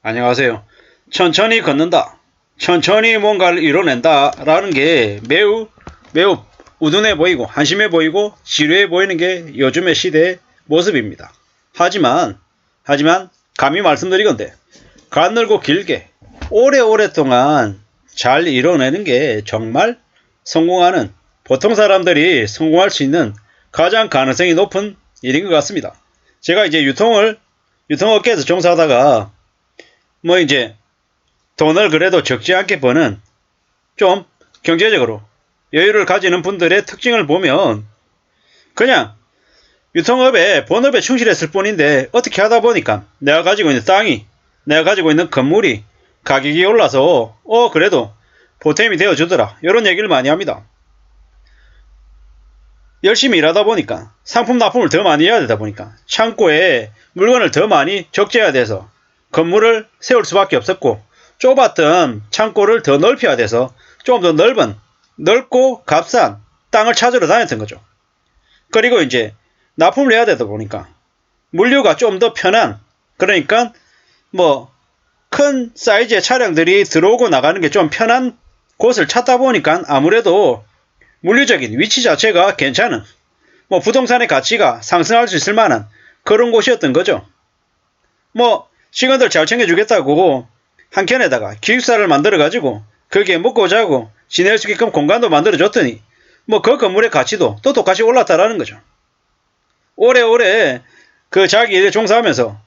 안녕하세요. 천천히 걷는다. 천천히 뭔가를 이뤄낸다. 라는 게 매우 우둔해 보이고 한심해 보이고 지루해 보이는 게 요즘의 시대의 모습입니다. 하지만 감히 말씀드리건대 가늘고 길게 오랫동안 잘 이뤄내는 게 정말 성공하는, 보통 사람들이 성공할 수 있는 가장 가능성이 높은 일인 것 같습니다. 제가 이제 유통업계에서 종사하다가 이제 돈을 그래도 적지 않게 버는, 좀 경제적으로 여유를 가지는 분들의 특징을 보면 그냥 유통업에 본업에 충실했을 뿐인데 어떻게 하다 보니까 내가 가지고 있는 땅이, 내가 가지고 있는 건물이 가격이 올라서 그래도 보탬이 되어주더라, 이런 얘기를 많이 합니다. 열심히 일하다 보니까 상품 납품을 더 많이 해야 되다 보니까 창고에 물건을 더 많이 적재해야 돼서 건물을 세울 수밖에 없었고, 좁았던 창고를 더 넓혀야 돼서 좀 더 넓고 값싼 땅을 찾으러 다녔던 거죠. 그리고 이제 납품을 해야 되다 보니까 물류가 좀 더 편한, 그러니까 큰 사이즈의 차량들이 들어오고 나가는 게 좀 편한 곳을 찾다 보니까 아무래도 물리적인 위치 자체가 괜찮은, 부동산의 가치가 상승할 수 있을 만한 그런 곳이었던 거죠. 직원들 잘 챙겨주겠다고 한 켠에다가 기숙사를 만들어가지고 거기에 먹고 자고 지낼 수 있게끔 공간도 만들어줬더니 그 건물의 가치도 또 똑같이 올랐다라는 거죠. 오래오래 자기 일에 종사하면서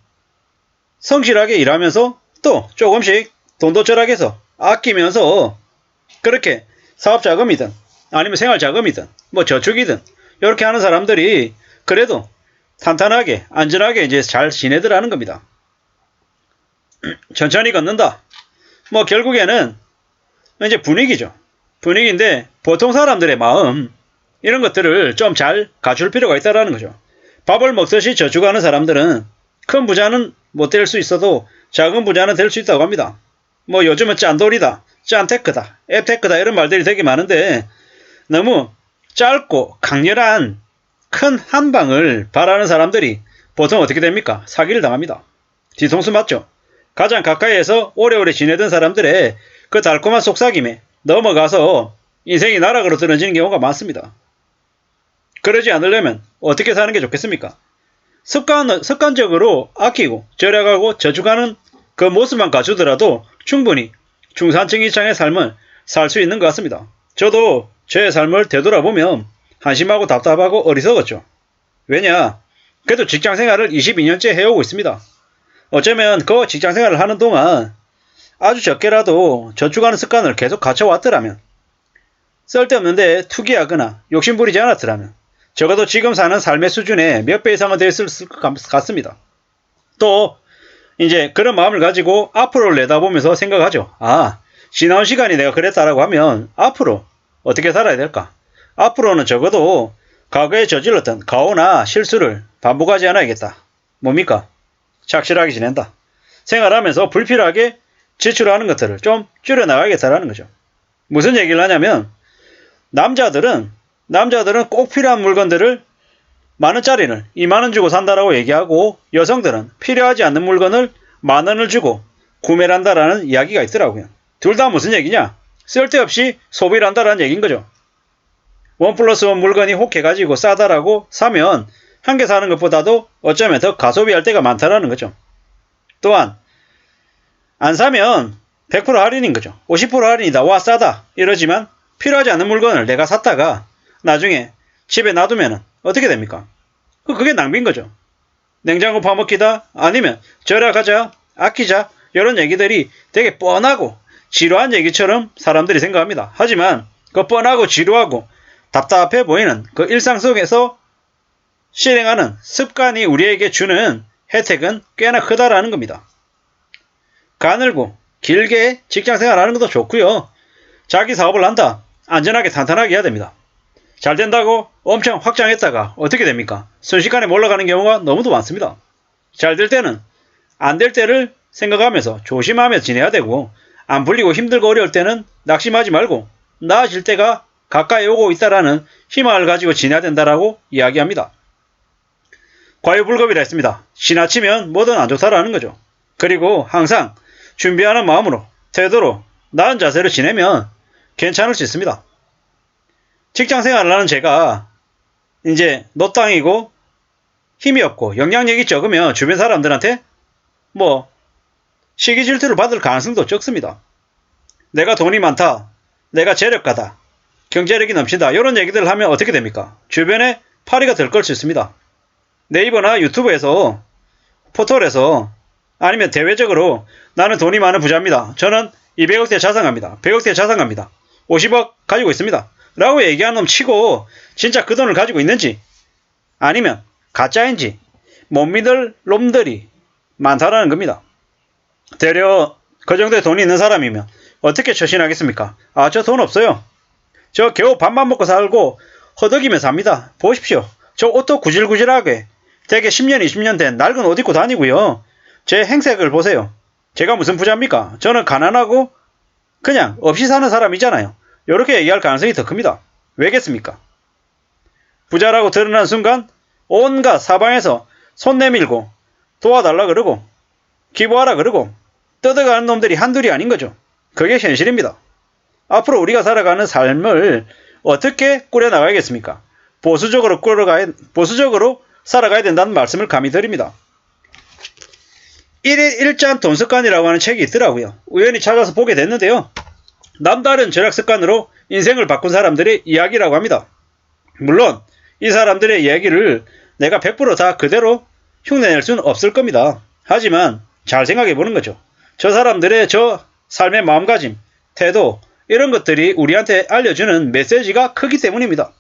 성실하게 일하면서 또 조금씩 돈도 절약해서 아끼면서 그렇게 사업자금이든 아니면 생활자금이든 저축이든 이렇게 하는 사람들이 그래도 탄탄하게 안전하게 이제 잘 지내더라는 겁니다. 천천히 걷는다. 결국에는 이제 분위기죠. 분위기인데 보통 사람들의 마음, 이런 것들을 좀 잘 갖출 필요가 있다는 거죠. 밥을 먹듯이 저축하는 사람들은 큰 부자는 못 될 수 있어도 작은 부자는 될 수 있다고 합니다. 요즘은 짠돌이다, 짠테크다, 앱테크다 이런 말들이 되게 많은데 너무 짧고 강렬한 큰 한방을 바라는 사람들이 보통 어떻게 됩니까? 사기를 당합니다. 뒤통수 맞죠? 가장 가까이에서 오래오래 지내던 사람들의 그 달콤한 속삭임에 넘어가서 인생이 나락으로 떨어지는 경우가 많습니다. 그러지 않으려면 어떻게 사는 게 좋겠습니까? 습관적으로 아끼고 절약하고 저축하는 그 모습만 갖추더라도 충분히 중산층 이상의 삶을 살 수 있는 것 같습니다. 저도 제 삶을 되돌아보면 한심하고 답답하고 어리석었죠. 왜냐? 그래도 직장생활을 22년째 해오고 있습니다. 어쩌면 그 직장생활을 하는 동안 아주 적게라도 저축하는 습관을 계속 갖춰왔더라면, 쓸데없는데 투기하거나 욕심부리지 않았더라면 적어도 지금 사는 삶의 수준의 몇 배 이상은 됐을 것 같습니다. 또 이제 그런 마음을 가지고 앞으로를 내다보면서 생각하죠. 지나온 시간이 내가 그랬다라고 하면 앞으로 어떻게 살아야 될까? 앞으로는 적어도 과거에 저질렀던 가오나 실수를 반복하지 않아야겠다. 뭡니까? 착실하게 지낸다. 생활하면서 불필요하게 지출하는 것들을 좀 줄여나가겠다라는 거죠. 무슨 얘기를 하냐면 남자들은 꼭 필요한 물건들을 10,000원짜리를 20,000원 주고 산다라고 얘기하고, 여성들은 필요하지 않는 물건을 10,000원을 주고 구매를 한다라는 이야기가 있더라고요. 둘 다 무슨 얘기냐? 쓸데없이 소비를 한다라는 얘기인 거죠. 1+1 물건이 혹해가지고 싸다라고 사면 한 개 사는 것보다도 어쩌면 더 가소비할 때가 많다라는 거죠. 또한 안 사면 100% 할인인 거죠. 50% 할인이다, 와 싸다 이러지만 필요하지 않은 물건을 내가 샀다가 나중에 집에 놔두면 어떻게 됩니까? 그게 낭비인 거죠. 냉장고 파먹기다, 아니면 절약하자, 아끼자, 이런 얘기들이 되게 뻔하고 지루한 얘기처럼 사람들이 생각합니다. 하지만 그 뻔하고 지루하고 답답해 보이는 그 일상 속에서 실행하는 습관이 우리에게 주는 혜택은 꽤나 크다라는 겁니다. 가늘고 길게 직장생활 하는 것도 좋고요. 자기 사업을 한다, 안전하게 탄탄하게 해야 됩니다. 잘 된다고 엄청 확장했다가 어떻게 됩니까? 순식간에 몰라가는 경우가 너무도 많습니다. 잘 될 때는 안 될 때를 생각하면서 조심하며 지내야 되고, 안 풀리고 힘들고 어려울 때는 낙심하지 말고 나아질 때가 가까이 오고 있다라는 희망을 가지고 지내야 된다라고 이야기합니다. 과유불급이라 했습니다. 지나치면 뭐든 안 좋다라는 거죠. 그리고 항상 준비하는 마음으로, 태도로, 나은 자세로 지내면 괜찮을 수 있습니다. 직장생활을 하는 제가 이제 노땅이고 힘이 없고 영향력이 적으면 주변 사람들한테 시기 질투를 받을 가능성도 적습니다. 내가 돈이 많다, 내가 재력가다, 경제력이 넘친다, 이런 얘기들 하면 어떻게 됩니까? 주변에 파리가 들걸 수 있습니다. 네이버나 유튜브에서, 포털에서, 아니면 대외적으로 나는 돈이 많은 부자입니다, 저는 200억대 자산가입니다, 100억대 자산가입니다, 50억 가지고 있습니다 라고 얘기하는 놈 치고 진짜 그 돈을 가지고 있는지 아니면 가짜인지 못 믿을 놈들이 많다라는 겁니다. 대려 그 정도의 돈이 있는 사람이면 어떻게 처신하겠습니까? 아, 저 돈 없어요, 저 겨우 밥만 먹고 살고 허덕이며 삽니다, 보십시오, 저 옷도 구질구질하게 되게 10년 20년 된 낡은 옷 입고 다니고요, 제 행색을 보세요, 제가 무슨 부자입니까? 저는 가난하고 그냥 없이 사는 사람이잖아요. 이렇게 얘기할 가능성이 더 큽니다. 왜겠습니까? 부자라고 드러난 순간 온갖 사방에서 손 내밀고 도와달라 그러고 기부하라 그러고 뜯어가는 놈들이 한둘이 아닌 거죠. 그게 현실입니다. 앞으로 우리가 살아가는 삶을 어떻게 꾸려나가야겠습니까? 보수적으로 살아가야 된다는 말씀을 감히 드립니다. 1일 1잔 돈 습관이라고 하는 책이 있더라고요. 우연히 찾아서 보게 됐는데요. 남다른 절약 습관으로 인생을 바꾼 사람들의 이야기라고 합니다. 물론 이 사람들의 이야기를 내가 100% 그대로 흉내낼 수는 없을 겁니다. 하지만 잘 생각해 보는 거죠. 저 사람들의 저 삶의 마음가짐, 태도, 이런 것들이 우리한테 알려주는 메시지가 크기 때문입니다.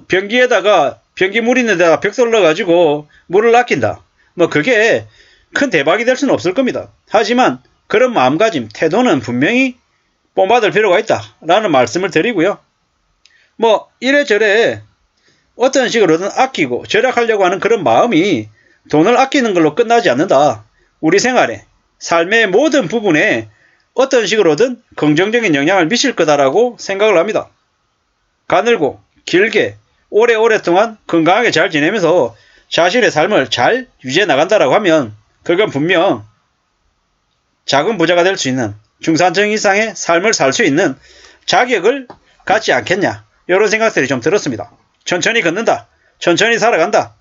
변기 물 있는 데다가 벽돌 넣어가지고 물을 아낀다, 그게 큰 대박이 될 수는 없을 겁니다. 하지만 그런 마음가짐, 태도는 분명히 본받을 필요가 있다 라는 말씀을 드리고요. 이래저래 어떤 식으로든 아끼고 절약하려고 하는 그런 마음이 돈을 아끼는 걸로 끝나지 않는다. 우리 생활에, 삶의 모든 부분에 어떤 식으로든 긍정적인 영향을 미칠 거다라고 생각을 합니다. 가늘고 길게 오랫동안 건강하게 잘 지내면서 자신의 삶을 잘 유지해 나간다라고 하면 그건 분명 작은 부자가 될 수 있는, 중산층 이상의 삶을 살 수 있는 자격을 갖지 않겠냐, 이런 생각들이 좀 들었습니다. 천천히 걷는다, 천천히 살아간다,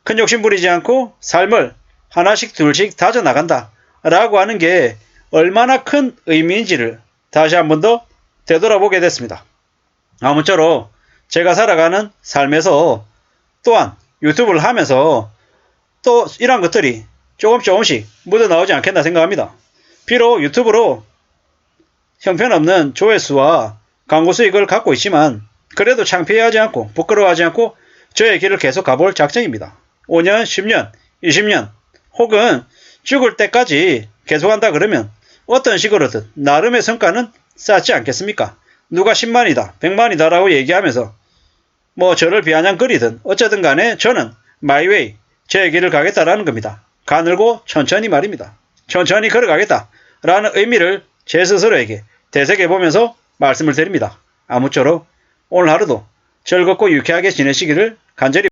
큰 욕심 부리지 않고 삶을 하나씩 둘씩 다져나간다 라고 하는 게 얼마나 큰 의미인지를 다시 한 번 더 되돌아보게 됐습니다. 아무쪼록 제가 살아가는 삶에서 또한 유튜브를 하면서 또 이런 것들이 조금씩 묻어나오지 않겠나 생각합니다. 비록 유튜브로 형편없는 조회수와 광고 수익을 갖고 있지만 그래도 창피하지 않고 부끄러워하지 않고 저의 길을 계속 가볼 작정입니다. 5년, 10년, 20년 혹은 죽을 때까지 계속한다 그러면 어떤 식으로든 나름의 성과는 쌓지 않겠습니까? 누가 10만이다, 100만이다 라고 얘기하면서 저를 비아냥거리든 어쩌든 간에 저는 마이웨이, 제 길을 가겠다라는 겁니다. 가늘고 천천히 말입니다. 천천히 걸어가겠다 라는 의미를 제 스스로에게 되새겨보면서 말씀을 드립니다. 아무쪼록 오늘 하루도 즐겁고 유쾌하게 지내시기를 간절히